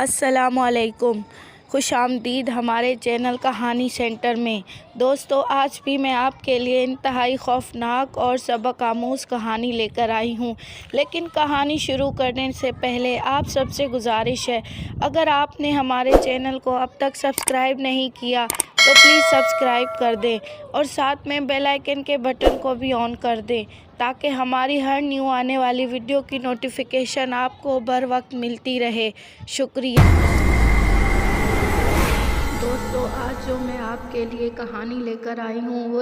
السلام علیکم، خوش آمدید ہمارے چینل کہانی سینٹر میں۔ دوستو، آج بھی میں آپ کے لیے انتہائی خوفناک اور سبق آموز کہانی لے کر آئی ہوں، لیکن کہانی شروع کرنے سے پہلے آپ سب سے گزارش ہے، اگر آپ نے ہمارے چینل کو اب تک سبسکرائب نہیں کیا تو پلیز سبسکرائب کر دیں اور ساتھ میں بیل آئیکن کے بٹن کو بھی آن کر دیں تاکہ ہماری ہر نیو آنے والی ویڈیو کی نوٹیفیکیشن آپ کو بر وقت ملتی رہے۔ شکریہ۔ دوستو، آج جو میں آپ کے لیے کہانی لے کر آئی ہوں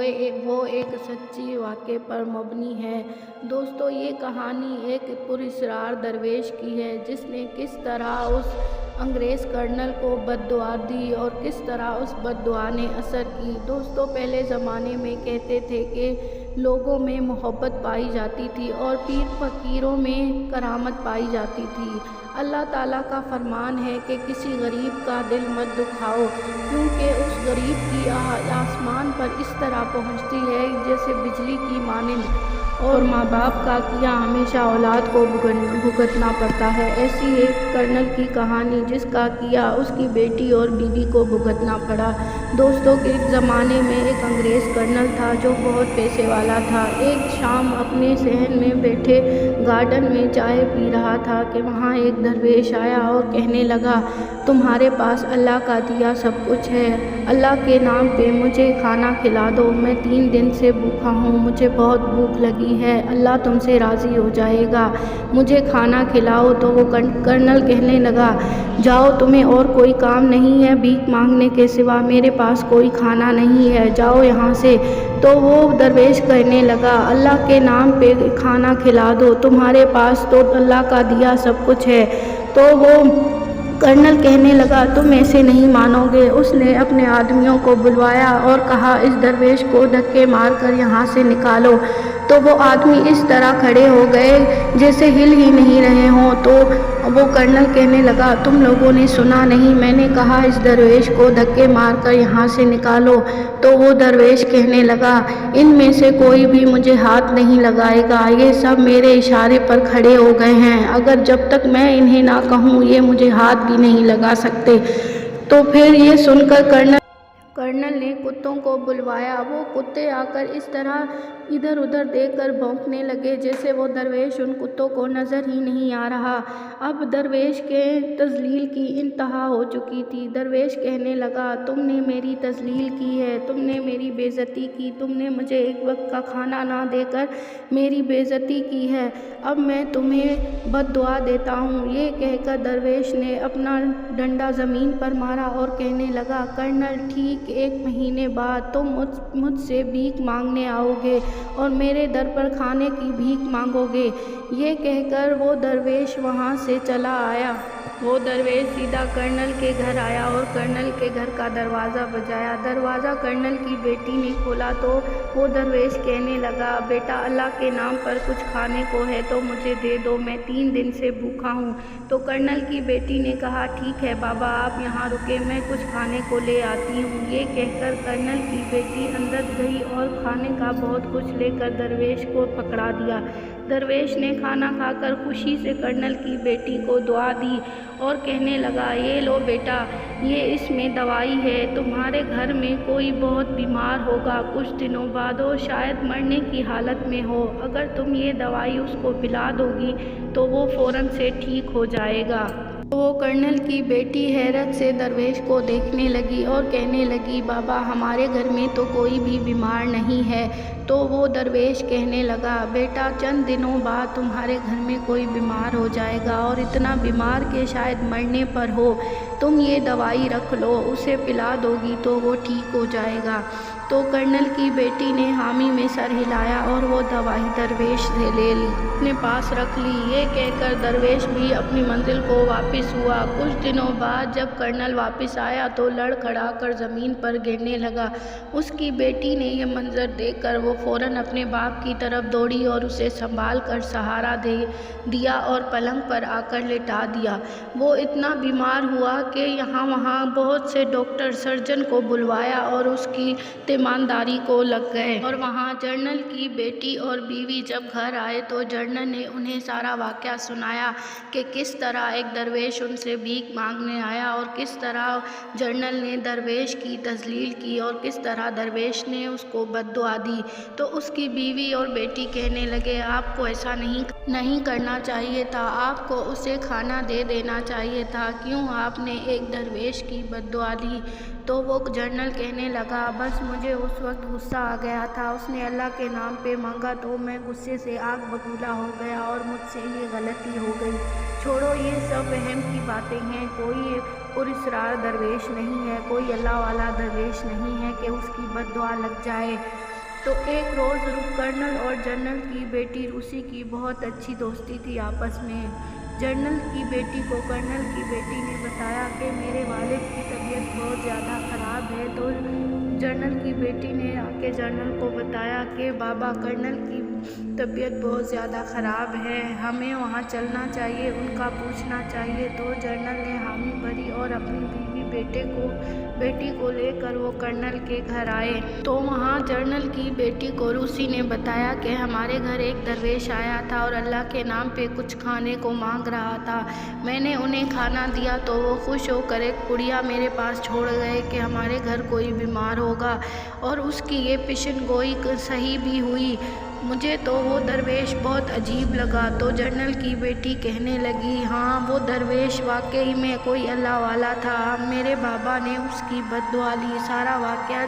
وہ ایک سچی واقعے پر مبنی ہے۔ دوستو، یہ کہانی ایک پراسرار درویش کی ہے جس نے کس طرح اس انگریز کرنل کو بد دعا دی اور کس طرح اس بد دعا نے اثر کی۔ دوستو، پہلے زمانے میں کہتے تھے کہ لوگوں میں محبت پائی جاتی تھی اور پیر فقیروں میں کرامت پائی جاتی تھی۔ اللہ تعالیٰ کا فرمان ہے کہ کسی غریب کا دل مت دکھاؤ، کیونکہ اس غریب کی آسمان پر اس طرح پہنچتی ہے جیسے بجلی کی مانند، اور ماں باپ کا کیا ہمیشہ اولاد کو بھگتنا پڑتا ہے۔ ایسی ایک کرنل کی کہانی جس کا کیا اس کی بیٹی اور بیوی کو بھگتنا پڑا۔ دوستوں، ایک زمانے میں ایک انگریز کرنل تھا جو بہت پیسے والا تھا۔ ایک شام اپنے صحن میں بیٹھے گارڈن میں چائے پی رہا تھا کہ وہاں ایک درویش آیا اور کہنے لگا، تمہارے پاس اللہ کا دیا سب کچھ ہے، اللہ کے نام پہ مجھے کھانا کھلا دو، میں 3 دن سے بھوکا ہوں، مجھے بہت بھوک لگی ہے، اللہ تم سے راضی ہو جائے گا، مجھے کھانا کھلاؤ۔ تو وہ کرنل کہنے لگا، جاؤ، تمہیں اور کوئی کام نہیں ہے بھیک مانگنے کے سوا؟ میرے پاس کوئی کھانا نہیں ہے، جاؤ یہاں سے۔ تو وہ درویش کہنے لگا، اللہ کے نام پہ کھانا کھلا دو، تمہارے پاس تو اللہ کا دیا سب کچھ ہے۔ تو وہ کرنل کہنے لگا، تم ایسے نہیں مانو گے۔ اس نے اپنے آدمیوں کو بلوایا اور کہا، اس درویش کو دھکے مار کر یہاں سے نکالو۔ تو وہ آدمی اس طرح کھڑے ہو گئے جیسے ہل ہی نہیں رہے ہوں۔ تو وہ کرنل کہنے لگا، تم لوگوں نے سنا نہیں، میں نے کہا اس درویش کو دھکے مار کر یہاں سے نکالو۔ تو وہ درویش کہنے لگا، ان میں سے کوئی بھی مجھے ہاتھ نہیں لگائے گا، یہ سب میرے اشارے پر کھڑے ہو گئے ہیں، اگر جب تک میں انہیں نہ کہوں یہ مجھے ہاتھ بھی نہیں لگا سکتے۔ تو پھر یہ سن کر کرنل نے کتوں کو بلوایا۔ وہ کتے آ کر اس طرح ادھر ادھر دیکھ کر بھونکنے لگے جیسے وہ درویش ان کتوں کو نظر ہی نہیں آ رہا۔ اب درویش کے تذلیل کی انتہا ہو چکی تھی۔ درویش کہنے لگا، تم نے میری تذلیل کی ہے، تم نے میری بے عزتی کی، تم نے مجھے ایک وقت کا کھانا نہ دے کر میری بے عزتی کی ہے، اب میں تمہیں بد دعا دیتا ہوں۔ یہ کہہ کر درویش نے اپنا ڈنڈا زمین پر مارا اور کہنے لگا، کرنل، ٹھیک 1 مہینے بعد تم مجھ سے بھیک مانگنے آؤ گے اور میرے در پر کھانے کی بھیک مانگو گے۔ یہ کہہ کر وہ درویش وہاں سے چلا آیا۔ وہ درویش سیدھا کرنل کے گھر آیا اور کرنل کے گھر کا دروازہ بجایا۔ دروازہ کرنل کی بیٹی نے کھولا تو وہ درویش کہنے لگا، بیٹا، اللہ کے نام پر کچھ کھانے کو ہے تو مجھے دے دو، میں 3 دن سے بھوکا ہوں۔ تو کرنل کی بیٹی نے کہا، ٹھیک ہے بابا، آپ یہاں رکے، میں کچھ کھانے کو لے آتی ہوں۔ یہ کہہ کر کرنل کی بیٹی اندر گئی اور کھانے کا بہت کچھ لے کر درویش کو پکڑا دیا۔ درویش نے کھانا کھا کر خوشی سے کرنل کی بیٹی کو دعا دی اور کہنے لگا، یہ لو بیٹا، یہ اس میں دوائی ہے، تمہارے گھر میں کوئی بہت بیمار ہوگا، کچھ دنوں بعد وہ شاید مرنے کی حالت میں ہو، اگر تم یہ دوائی اس کو پلا دو گی تو وہ فوراً سے ٹھیک ہو جائے گا۔ وہ کرنل کی بیٹی حیرت سے درویش کو دیکھنے لگی اور کہنے لگی، بابا، ہمارے گھر میں تو کوئی بھی بیمار نہیں ہے۔ تو وہ درویش کہنے لگا، بیٹا، چند دنوں بعد تمہارے گھر میں کوئی بیمار ہو جائے گا اور اتنا بیمار کہ شاید مرنے پر ہو، تم یہ دوائی رکھ لو، اسے پلا دو گی تو وہ ٹھیک ہو جائے گا۔ تو کرنل کی بیٹی نے حامی میں سر ہلایا اور وہ دوائی درویش سے لے لی، اپنے پاس رکھ لی۔ یہ کہہ کر درویش بھی اپنی منزل کو واپس ہوا۔ کچھ دنوں بعد جب کرنل واپس آیا تو لڑکھڑا کر زمین پر گرنے لگا۔ اس کی بیٹی نے یہ منظر دیکھ کر وہ فوراً اپنے باپ کی طرف دوڑی اور اسے سنبھال کر سہارا دیا اور پلنگ پر آ کر لٹا دیا۔ وہ اتنا بیمار ہوا کہ یہاں وہاں بہت سے ڈاکٹر سرجن کو بلوایا اور اس کی ईमानदारी को लग गए। और वहाँ जनरल की बेटी और बीवी जब घर आए तो जनरल ने उन्हें सारा वाक़या सुनाया कि किस तरह एक दरवेश उनसे भीख मांगने आया और किस तरह जनरल ने दरवेश की तज़लील की और किस तरह दरवेश ने उसको बद्दुआ दी। तो उसकी बीवी और बेटी कहने लगे, आपको ऐसा नहीं करना चाहिए था, आपको उसे खाना दे देना चाहिए था, क्यों आपने एक दरवेश की बद्दुआ दी। तो वो जनरल कहने लगा, बस मुझे उस वक्त गुस्सा आ गया था, उसने अल्लाह के नाम पे मांगा तो मैं गुस्से से आग बबूला हो गया और मुझसे ये गलती हो गई। छोड़ो, ये सब वहम की बातें हैं, कोई पुरस्रार दरवेश नहीं है, कोई अल्लाह वाला दरवेश नहीं है कि उसकी बद्दुआ लग जाए। तो एक रोज़ कर्नल और जनरल की बेटी रूसी की बहुत अच्छी दोस्ती थी आपस में। जनरल की बेटी को कर्नल की बेटी ने बताया कि मेरे वालिद की तबीयत बहुत ज़्यादा ख़राब है। तो जनरल की बेटी ने आके जनरल को बताया कि बाबा, कर्नल की तबीयत बहुत ज़्यादा ख़राब है, हमें वहाँ चलना चाहिए, उनका पूछना चाहिए। तो जनरल ने हामी भरी और अपनी बीवी बेटी को लेकर वो कर्नल के घर आए। तो वहाँ जनरल की बेटी को रूसी ने बताया कि हमारे घर एक दरवेश आया था और अल्लाह के नाम पे कुछ खाने को मांग रहा था। मैंने उन्हें खाना दिया तो वो खुश होकर एक पुड़िया मेरे पास छोड़ गए कि हमारे घर कोई बीमार होगा, और उसकी ये पेशन गोई सही भी हुई। मुझे तो वो दरवेश बहुत अजीब लगा। तो जनरल की बेटी कहने लगी, हाँ, वो दरवेश वाकई में कोई अल्लाह वाला था, मेरे बाबा ने उसकी बद्दुआ ली। सारा वाक़या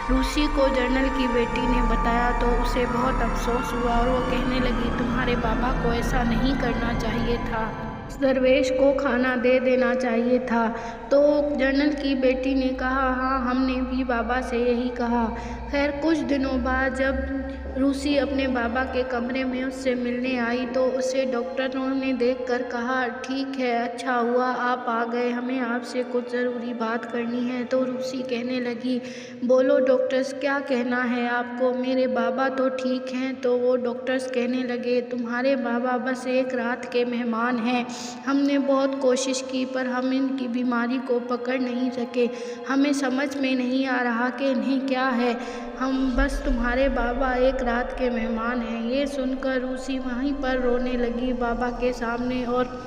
रूसी को जनरल की बेटी ने बताया तो उसे बहुत अफसोस हुआ और वो कहने लगी, तुम्हारे बाबा को ऐसा नहीं करना चाहिए था, उस दरवेश को खाना दे देना चाहिए था। तो जनरल की बेटी ने कहा, हाँ, हमने भी बाबा से यही कहा। खैर, कुछ दिनों बाद जब रूसी अपने बाबा के कमरे में उससे मिलने आई तो उसे डॉक्टरों ने देखकर कहा, ठीक है, अच्छा हुआ आप आ गए, हमें आपसे कुछ ज़रूरी बात करनी है। तो रूसी कहने लगी, बोलो डॉक्टर्स, क्या कहना है आपको, मेरे बाबा तो ठीक हैं। तो वो डॉक्टर्स कहने लगे, तुम्हारे बाबा बस एक रात के मेहमान हैं, हमने बहुत कोशिश की पर हम इनकी बीमारी को पकड़ नहीं सके, हमें समझ में नहीं आ रहा कि इन्हें क्या है, हम बस तुम्हारे बाबा एक रात के मेहमान हैं। ये सुनकर रूसी वहीं पर रोने लगी बाबा के सामने और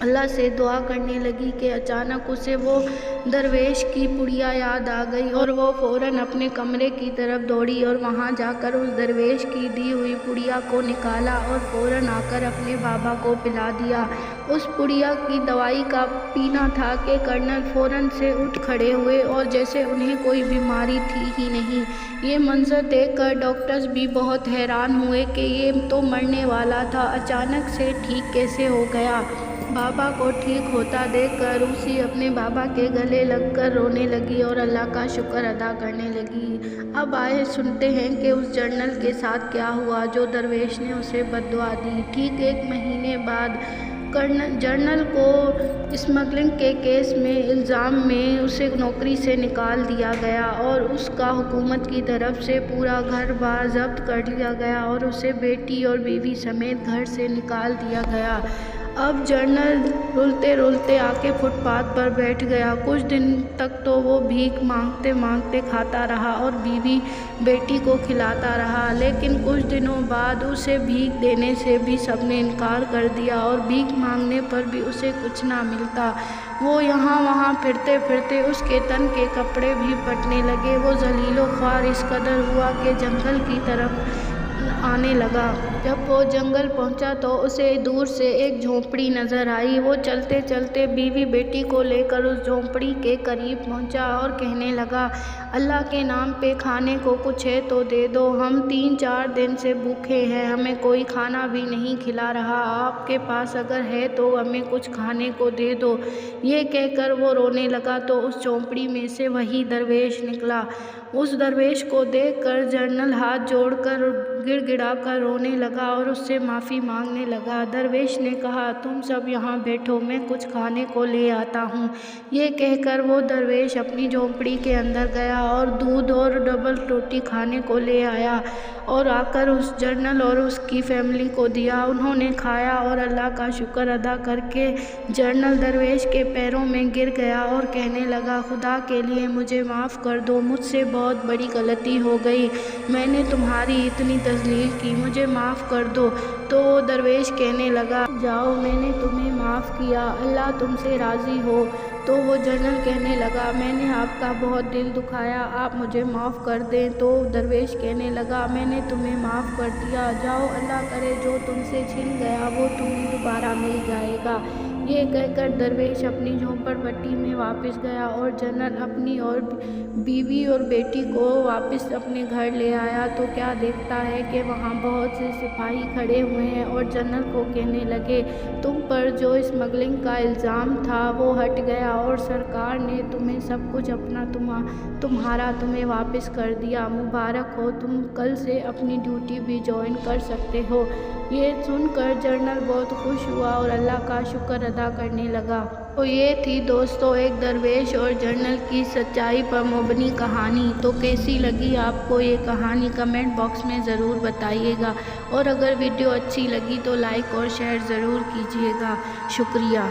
अल्लाह से दुआ करने लगी कि अचानक उसे वो दरवेश की पुड़िया याद आ गई और वो फ़ौरन अपने कमरे की तरफ दौड़ी और वहाँ जाकर उस दरवेश की दी हुई पुड़िया को निकाला और फ़ौरन आकर अपने बाबा को पिला दिया। उस पुड़िया की दवाई का पीना था कि कर्नल फ़ौरन से उठ खड़े हुए और जैसे उन्हें कोई बीमारी थी ही नहीं। ये मंजर देखकर डॉक्टर्स भी बहुत हैरान हुए कि ये तो मरने वाला था, अचानक से ठीक कैसे हो गया। बाबा को ठीक होता देखकर रूसी अपने बाबा के गले लगकर रोने लगी और अल्लाह का शुक्र अदा करने लगी। अब आए सुनते हैं कि उस जनरल के साथ क्या हुआ जो दरवेश ने उसे बद्दुआ दी। ठीक 1 महीने बाद जनरल को स्मगलिंग के केस में इल्ज़ाम में उसे नौकरी से निकाल दिया गया और उसका हुकूमत की तरफ से पूरा घर बार जब्त कर लिया गया और उसे बेटी और बीवी समेत घर से निकाल दिया गया। अब जनरल रुलते रुलते आके फुटपाथ पर बैठ गया। कुछ दिन तक तो वो भीख मांगते मांगते खाता रहा और बीवी बेटी को खिलाता रहा, लेकिन कुछ दिनों बाद उसे भीख देने से भी सबने इनकार कर दिया और भीख मांगने पर भी उसे कुछ ना मिलता। वो यहाँ वहाँ फिरते फिरते उसके तन के कपड़े भी फटने लगे। वो ज़लीलो ख्वार इस कदर हुआ कि जंगल की तरफ आने लगा। जब वो जंगल पहुंचा तो उसे दूर से एक झोंपड़ी नज़र आई। वो चलते चलते बीवी बेटी को लेकर उस झोंपड़ी के करीब पहुंचा और कहने लगा, अल्लाह के नाम पे खाने को कुछ है तो दे दो, हम 3-4 दिन से भूखे हैं, हमें कोई खाना भी नहीं खिला रहा, आपके पास अगर है तो हमें कुछ खाने को दे दो। ये कहकर वो रोने लगा तो उस झोंपड़ी में से वही दरवेश निकला। उस दरवेश को देखकर जनरल हाथ जोड़कर गिड़ गिड़ा कर रोने लगा और उससे माफ़ी मांगने लगा। दरवेश ने कहा, तुम सब यहाँ बैठो, मैं कुछ खाने को ले आता हूँ। ये कहकर वो दरवेश अपनी झोंपड़ी के अंदर गया और दूध और डबल रोटी खाने को ले आया और आकर उस जनरल और उसकी फैमिली को दिया। उन्होंने खाया और अल्लाह का शुक्र अदा करके जनरल दरवेश के पैरों में गिर गया और कहने लगा, खुदा के लिए मुझे माफ़ कर दो, मुझसे बहुत बड़ी गलती हो गई, मैंने तुम्हारी इतनी तज़लील की, मुझे माफ़ कर दो। तो वो दरवेश कहने लगा, जाओ, मैंने तुम्हें माफ़ किया, अल्लाह तुमसे राज़ी हो। तो वो जनरल कहने लगा, मैंने आपका बहुत दिल दुखाया, आप मुझे माफ़ कर दें। तो दरवेश कहने लगा, मैंने तुम्हें माफ़ कर दिया, जाओ, अल्लाह करे जो तुमसे छिन गया वो तुम्हें दोबारा मिल जाएगा। ये कहकर दरवेश अपनी झोंपड़पट्टी में वापस गया और जनरल अपनी और बीवी और बेटी को वापस अपने घर ले आया तो क्या देखता है कि वहाँ बहुत से सिपाही खड़े हुए हैं और जनरल को कहने लगे, तुम पर जो स्मगलिंग का इल्ज़ाम था वो हट गया और सरकार ने तुम्हें सब कुछ अपना तुम्हारा तुम्हें वापस कर दिया, मुबारक हो, तुम कल से अपनी ड्यूटी भी ज्वाइन कर सकते हो। ये सुनकर जनरल बहुत खुश हुआ और अल्लाह का शुक्र अदा करने लगा। तो ये थी दोस्तों एक दरवेश और जनरल की सच्चाई पर मबनी कहानी। तो कैसी लगी आपको ये कहानी कमेंट बॉक्स में ज़रूर बताइएगा और अगर वीडियो अच्छी लगी तो लाइक और शेयर ज़रूर कीजिएगा। शुक्रिया।